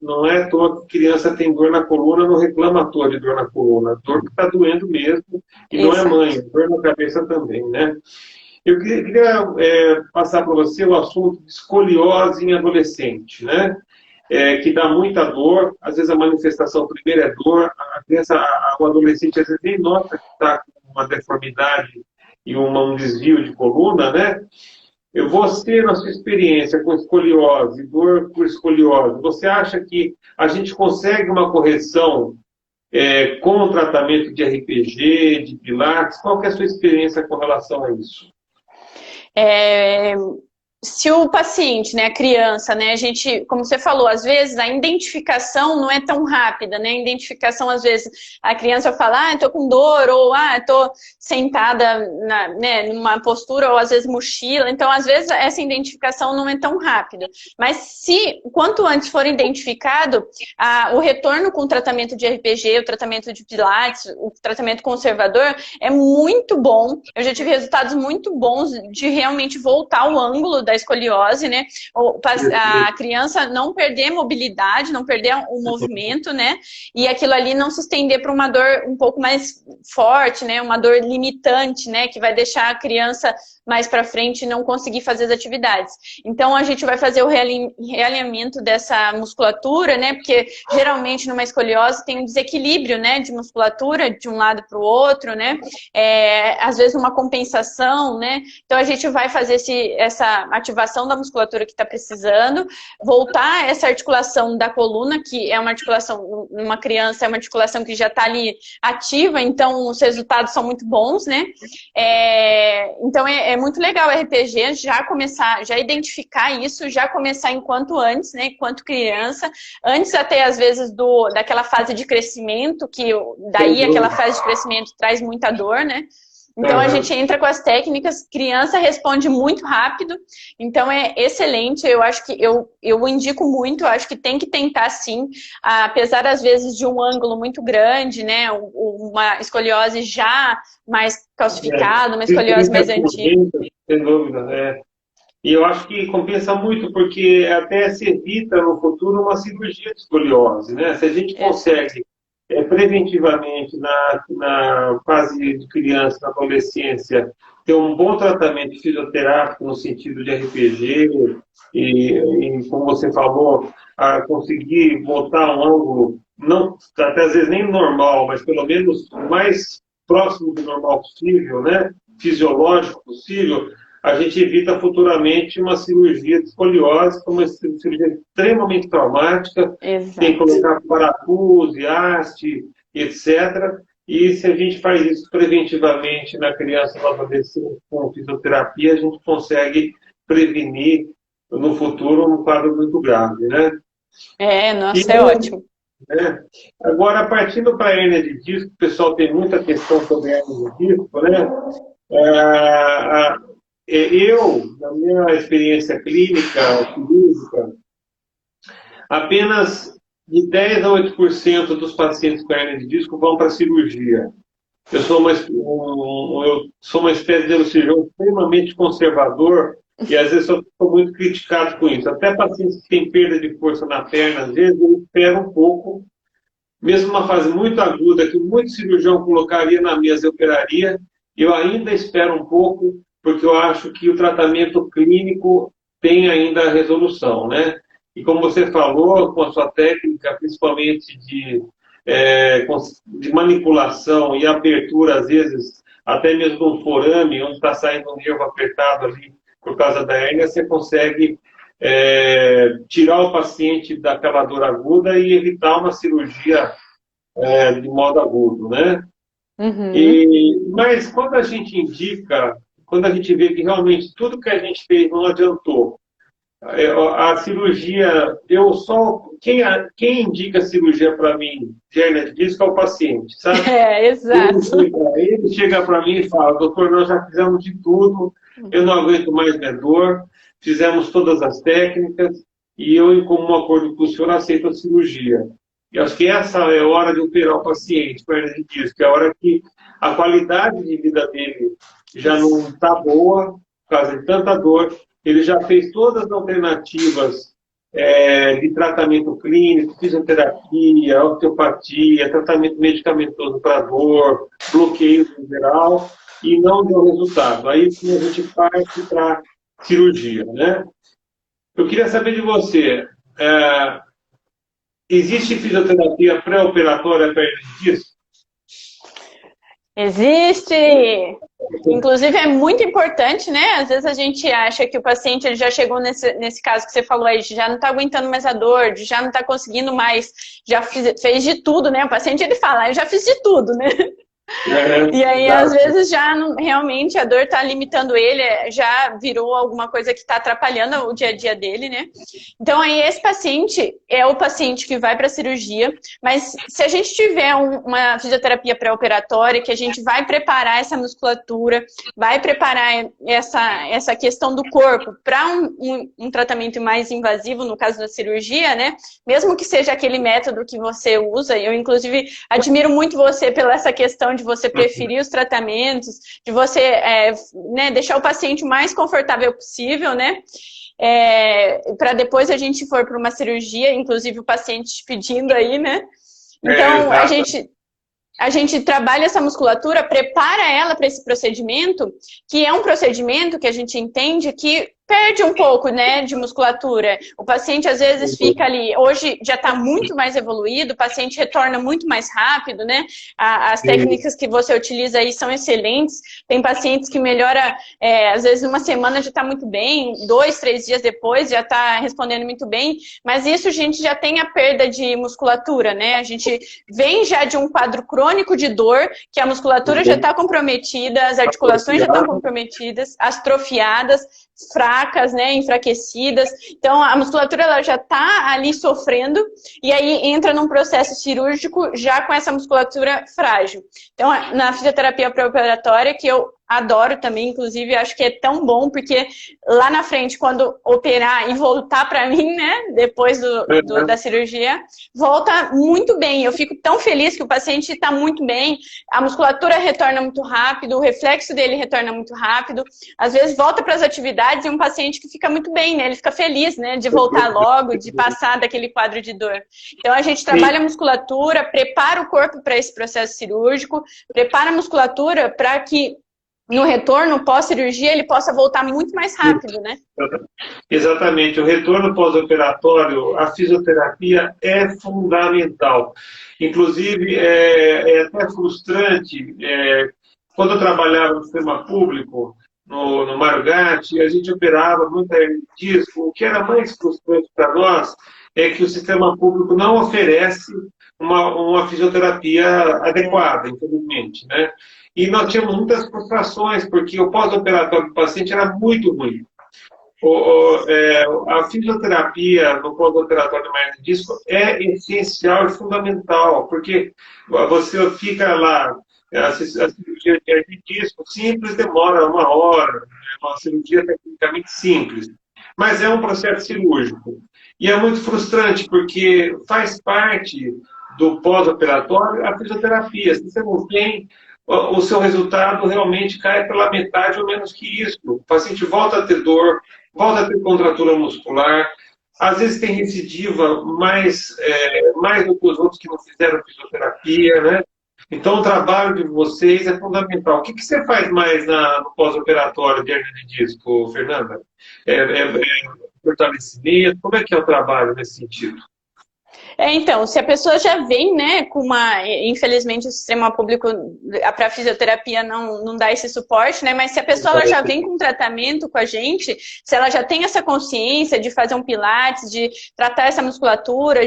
não é à toa que criança tem dor na coluna, não reclama à toa de dor na coluna. Dor que está doendo mesmo, e não é mãe, dor na cabeça também, né? Eu queria passar para você o assunto de escoliose em adolescente, né? Que dá muita dor, às vezes a manifestação primeiro é dor, a criança, o adolescente às vezes nem nota que está com uma deformidade e um desvio de coluna, né? Você, na sua experiência com escoliose, dor por escoliose, você acha que a gente consegue uma correção com o tratamento de RPG, de Pilates? Qual que é a sua experiência com relação a isso? Se o paciente, né, a criança, né, a gente, como você falou, às vezes a identificação não é tão rápida, né? A identificação, às vezes, a criança fala, eu tô com dor, ou tô sentada numa postura, ou às vezes mochila. Então, às vezes, essa identificação não é tão rápida. Mas se, quanto antes for identificado, o retorno com o tratamento de RPG, o tratamento de Pilates, o tratamento conservador, é muito bom. Eu já tive resultados muito bons de realmente voltar o ângulo da escoliose, né? A criança não perder mobilidade, não perder o movimento, né? E aquilo ali não se estender para uma dor um pouco mais forte, né? Uma dor limitante, né? Que vai deixar a criança mais para frente e não conseguir fazer as atividades. Então, a gente vai fazer o realinhamento dessa musculatura, né? Porque, geralmente, numa escoliose tem um desequilíbrio, né? De musculatura de um lado para o outro, né? Às vezes, uma compensação, né? Então, a gente vai fazer ativação da musculatura que está precisando, voltar essa articulação da coluna, que é uma articulação, uma criança é uma articulação que já está ali ativa, então os resultados são muito bons, né? Então é muito legal o RPG já começar, já identificar isso, já começar enquanto antes, né? Enquanto criança, antes até às vezes daquela fase de crescimento, que daí aquela fase de crescimento traz muita dor, né? Então a gente entra com as técnicas, criança responde muito rápido, então é excelente, eu acho que eu indico muito, eu acho que tem que tentar sim, apesar às vezes de um ângulo muito grande, né, uma escoliose já mais calcificada, uma escoliose mais antiga. Sem dúvida, né? E eu acho que compensa muito, porque até se evita no futuro uma cirurgia de escoliose, né? Se a gente consegue preventivamente, na fase de criança, na adolescência, ter um bom tratamento fisioterápico no sentido de RPG e como você falou, a conseguir botar um ângulo, não, até às vezes nem normal, mas pelo menos o mais próximo do normal possível, né? Fisiológico possível, a gente evita futuramente uma cirurgia de escoliose, que é uma cirurgia extremamente traumática. Exato. Tem que colocar parafuso, haste, etc. E se a gente faz isso preventivamente na criança, no adolescente, com fisioterapia, a gente consegue prevenir no futuro um quadro muito grave, né? Nossa, é ótimo. Agora, partindo para a hérnia de disco, o pessoal tem muita questão sobre a hérnia de disco, né? Eu, na minha experiência clínica, física, apenas de 10 a 8% dos pacientes com hérnia de disco vão para a cirurgia. Eu sou uma espécie de cirurgião extremamente conservador e às vezes eu sou muito criticado com isso. Até pacientes que têm perda de força na perna, às vezes eu espero um pouco, mesmo uma fase muito aguda, que muito cirurgião colocaria na mesa e operaria, eu ainda espero um pouco, porque eu acho que o tratamento clínico tem ainda resolução, né? E como você falou, com a sua técnica, principalmente de manipulação e abertura, às vezes, até mesmo de um forame, onde está saindo um nervo apertado ali por causa da hérnia, você consegue tirar o paciente daquela dor aguda e evitar uma cirurgia de modo agudo, né? Mas quando a gente indica, quando a gente vê que realmente tudo que a gente fez não adiantou, a cirurgia, quem indica a cirurgia para mim de hérnia de disco é o paciente, sabe? Exato. Ele chega para mim e fala: doutor, nós já fizemos de tudo, eu não aguento mais minha dor, fizemos todas as técnicas e eu, em comum acordo com o senhor, aceito a cirurgia. E acho que essa é a hora de operar o paciente com hérnia de disco, é a hora que a qualidade de vida dele já não está boa, por causa de tanta dor. Ele já fez todas as alternativas de tratamento clínico, fisioterapia, osteopatia, tratamento medicamentoso para dor, bloqueio em geral, e não deu resultado. Aí sim a gente parte para cirurgia, né? Eu queria saber de você, existe fisioterapia pré-operatória para hérnia de disco? Existe! Inclusive é muito importante, né? Às vezes a gente acha que o paciente ele já chegou nesse caso que você falou aí, já não está aguentando mais a dor, já não está conseguindo mais, já fez de tudo, né? O paciente ele fala: eu já fiz de tudo, né? E aí, às vezes, já não, realmente a dor está limitando ele, já virou alguma coisa que está atrapalhando o dia a dia dele, né? Então, aí, esse paciente é o paciente que vai para a cirurgia, mas se a gente tiver uma fisioterapia pré-operatória, que a gente vai preparar essa musculatura, vai preparar essa questão do corpo para um tratamento mais invasivo, no caso da cirurgia, né? Mesmo que seja aquele método que você usa, eu, inclusive, admiro muito você pela essa questão de você preferir os tratamentos, de você deixar o paciente o mais confortável possível, né? Para depois a gente for para uma cirurgia, inclusive o paciente pedindo aí, né? Então, a gente trabalha essa musculatura, prepara ela para esse procedimento, que é um procedimento que a gente entende que perde um pouco, né, de musculatura. O paciente às vezes fica ali, hoje já está muito mais evoluído, o paciente retorna muito mais rápido, né? As técnicas que você utiliza aí são excelentes. Tem pacientes que melhora, às vezes uma semana já está muito bem, 2, 3 dias depois já está respondendo muito bem, mas isso a gente já tem a perda de musculatura, né? A gente vem já de um quadro crônico de dor, que a musculatura já está comprometida, as articulações já estão comprometidas, atrofiadas, fracas, né, enfraquecidas. Então, a musculatura ela já está ali sofrendo e aí entra num processo cirúrgico já com essa musculatura frágil. Então, na fisioterapia pré-operatória, que eu adoro também, inclusive, acho que é tão bom, porque lá na frente, quando operar e voltar para mim, né, depois da cirurgia, volta muito bem. Eu fico tão feliz que o paciente está muito bem, a musculatura retorna muito rápido, o reflexo dele retorna muito rápido, às vezes volta para as atividades e um paciente que fica muito bem, né, ele fica feliz, né, de voltar logo, de passar daquele quadro de dor. Então, a gente trabalha a musculatura, prepara o corpo para esse processo cirúrgico, prepara a musculatura para que no retorno pós-cirurgia ele possa voltar muito mais rápido, né? Exatamente. O retorno pós-operatório, a fisioterapia é fundamental. Inclusive, é até frustrante. Quando eu trabalhava no sistema público, no Mário Gatti, a gente operava muita hernia de disco. O que era mais frustrante para nós é que o sistema público não oferece uma fisioterapia adequada, infelizmente, né? E nós tínhamos muitas frustrações, porque o pós-operatório do paciente era muito ruim. A fisioterapia no pós-operatório de hernia de disco é essencial e fundamental, porque você fica lá, a cirurgia de hernia de disco simples demora 1 hora, é uma cirurgia tecnicamente simples, mas é um processo cirúrgico. E é muito frustrante, porque faz parte do pós-operatório a fisioterapia. Se você não tem, o seu resultado realmente cai pela metade ou menos que isso. O paciente volta a ter dor, volta a ter contratura muscular, às vezes tem recidiva mais do que os outros que não fizeram fisioterapia, né? Então, o trabalho de vocês é fundamental. O que você faz mais no pós-operatório de hernia de disco, Fernanda? Fortalecimento? Como é que é o trabalho nesse sentido? Então, se a pessoa já vem, né, com infelizmente o sistema público para fisioterapia não dá esse suporte, né, mas se a pessoa ela já vem com tratamento com a gente, se ela já tem essa consciência de fazer um pilates, de tratar essa musculatura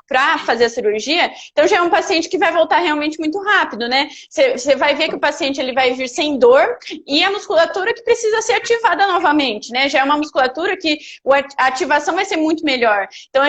para fazer a cirurgia, então já é um paciente que vai voltar realmente muito rápido, né? Você vai ver que o paciente ele vai vir sem dor e a musculatura que precisa ser ativada novamente, né? Já é uma musculatura que a ativação vai ser muito melhor. Então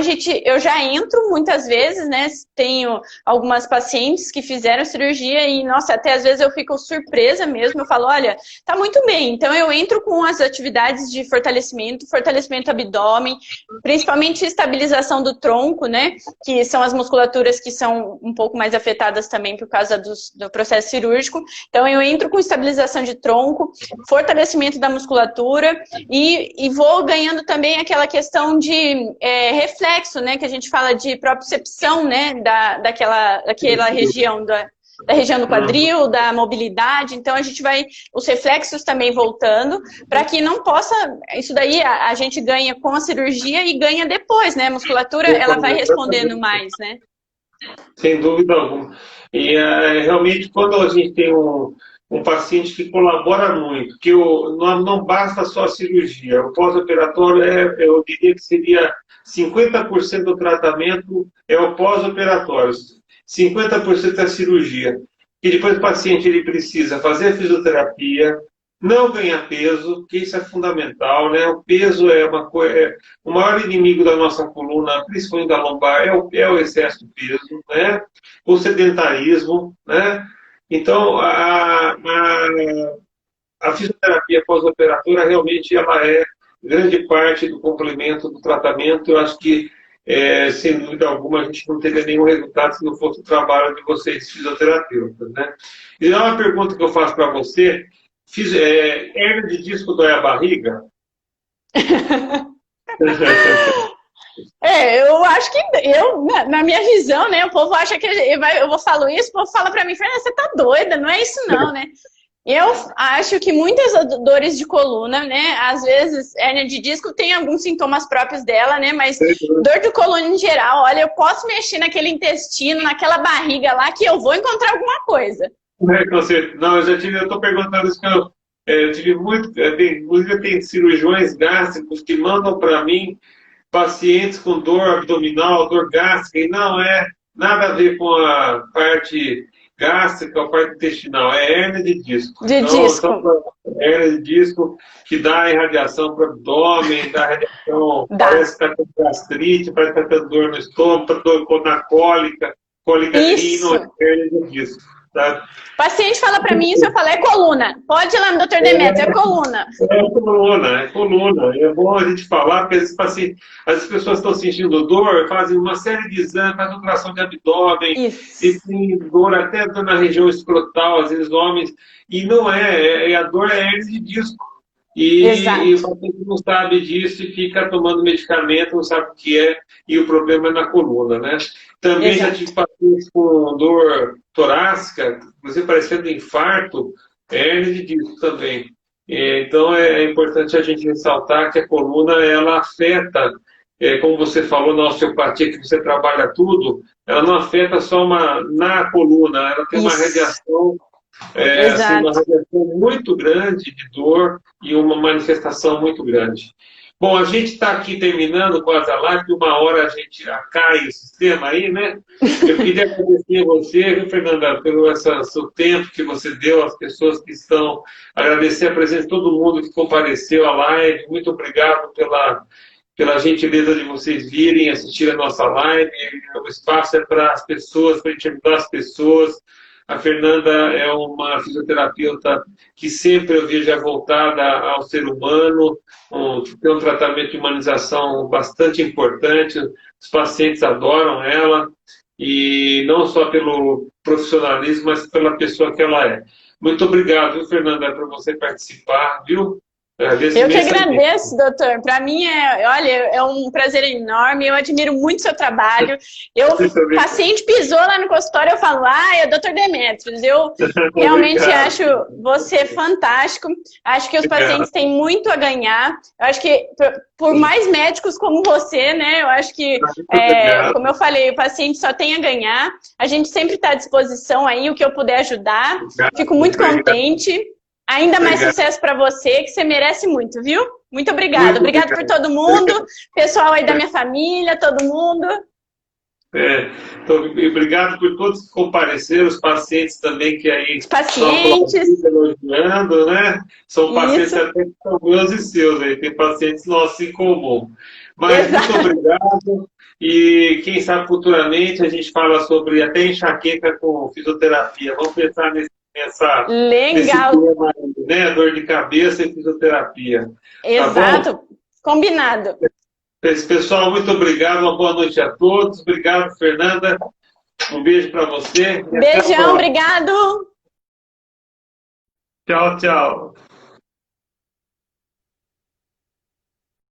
eu já entro muitas vezes, né, tenho algumas pacientes que fizeram cirurgia e, nossa, até às vezes eu fico surpresa mesmo, eu falo, olha, tá muito bem, então eu entro com as atividades de fortalecimento do abdômen, principalmente estabilização do tronco, né, que são as musculaturas que são um pouco mais afetadas também por causa do processo cirúrgico, então eu entro com estabilização de tronco, fortalecimento da musculatura e vou ganhando também aquela questão de reflexo, né, que a gente fala de propriocepção, né, daquela região, da região do quadril, da mobilidade, então a gente vai, os reflexos também voltando, para que não possa, isso daí a gente ganha com a cirurgia e ganha depois, né, a musculatura ela vai respondendo mais, né. Sem dúvida alguma. E realmente quando a gente tem um paciente que colabora muito, que não basta só a cirurgia, o pós-operatório eu diria que seria 50% do tratamento é o pós-operatório, 50% é a cirurgia. E depois o paciente ele precisa fazer fisioterapia, não ganhar peso, que isso é fundamental, né? O peso é o maior inimigo da nossa coluna, principalmente da lombar, é o excesso de peso, né? O sedentarismo, né? Então, a fisioterapia pós-operatória realmente ela é grande parte do complemento do tratamento. Eu acho que, sem dúvida alguma, a gente não teria nenhum resultado se não fosse o trabalho de vocês, fisioterapeutas, né? E uma pergunta que eu faço para você, hernia de disco dói a barriga? Eu acho que, na minha visão, né, o povo acha que eu vou falar isso, o povo fala pra mim, Fernanda, você tá doida, não é isso não, né? Eu acho que muitas dores de coluna, né? Às vezes, hérnia de disco tem alguns sintomas próprios dela, né? Mas dor de coluna em geral, olha, eu posso mexer naquele intestino, naquela barriga lá, que eu vou encontrar alguma coisa. Não, eu estou perguntando isso que eu tive muito, inclusive tem cirurgiões gástricos que mandam para mim pacientes com dor abdominal, dor gástrica, e não é nada a ver com a parte gástrica ou parte intestinal, é hérnia de disco. De Então, disco. hérnia de disco que dá irradiação para o abdômen, dá radiação, parece que está com gastrite, parece que está tendo dor no estômago, dor na cólica, cólica e não é hérnia de disco. Tá? O paciente fala para mim, isso eu falo, é coluna. Pode ir lá no Dr. Demetrio, é coluna. É coluna. É bom a gente falar, porque as pessoas estão sentindo dor, fazem uma série de exames, fazem ultrassom de abdômen, e tem dor até na região escrotal, às vezes homens, e não a dor é hérnia de disco. E o paciente não sabe disso e fica tomando medicamento, não sabe o que é, e o problema é na coluna, né? Também já tive pacientes com dor torácica, você parecendo infarto, hérnia de disco também. Então é importante a gente ressaltar que a coluna, ela afeta, como você falou na osteopatia, que você trabalha tudo, ela não afeta só na coluna, ela tem uma radiação assim, uma radiação muito grande de dor e uma manifestação muito grande. Bom, a gente está aqui terminando quase a live, que 1 hora a gente cai o sistema aí, né? Eu queria agradecer a você, viu, Fernanda, pelo seu tempo que você deu às pessoas que estão, agradecer a presença de todo mundo que compareceu à live, muito obrigado pela gentileza de vocês virem assistir a nossa live. O espaço é para as pessoas, para a gente ajudar as pessoas. A Fernanda é uma fisioterapeuta que sempre eu vejo voltada ao ser humano, tem um tratamento de humanização bastante importante, os pacientes adoram ela, e não só pelo profissionalismo, mas pela pessoa que ela é. Muito obrigado, viu, Fernanda, por você participar, viu? Eu que agradeço, doutor. Para mim, é um prazer enorme. Eu admiro muito seu trabalho. O paciente pisou lá no consultório, eu falo, é o doutor Demetrios. Eu realmente acho você fantástico. Acho que os pacientes têm muito a ganhar. Eu acho que, por mais médicos como você, né? Eu acho que, como eu falei, o paciente só tem a ganhar. A gente sempre está à disposição aí, o que eu puder ajudar. Fico muito contente. Ainda mais sucesso para você, que você merece muito, viu? Muito obrigada. Obrigado por todo mundo, pessoal aí da minha família, todo mundo. Então, obrigado por todos que compareceram, os pacientes também que aí estão elogiando, né? São pacientes até que são meus e seus, aí tem pacientes nossos em comum. Mas muito obrigado. E quem sabe futuramente a gente fala sobre até enxaqueca com fisioterapia. Vamos pensar nessa legal. Tema, né? Dor de cabeça e fisioterapia. Exato. Tá, combinado. Pessoal, muito obrigado. Uma boa noite a todos. Obrigado, Fernanda. Um beijo para você. Beijão, obrigado. Tchau, tchau.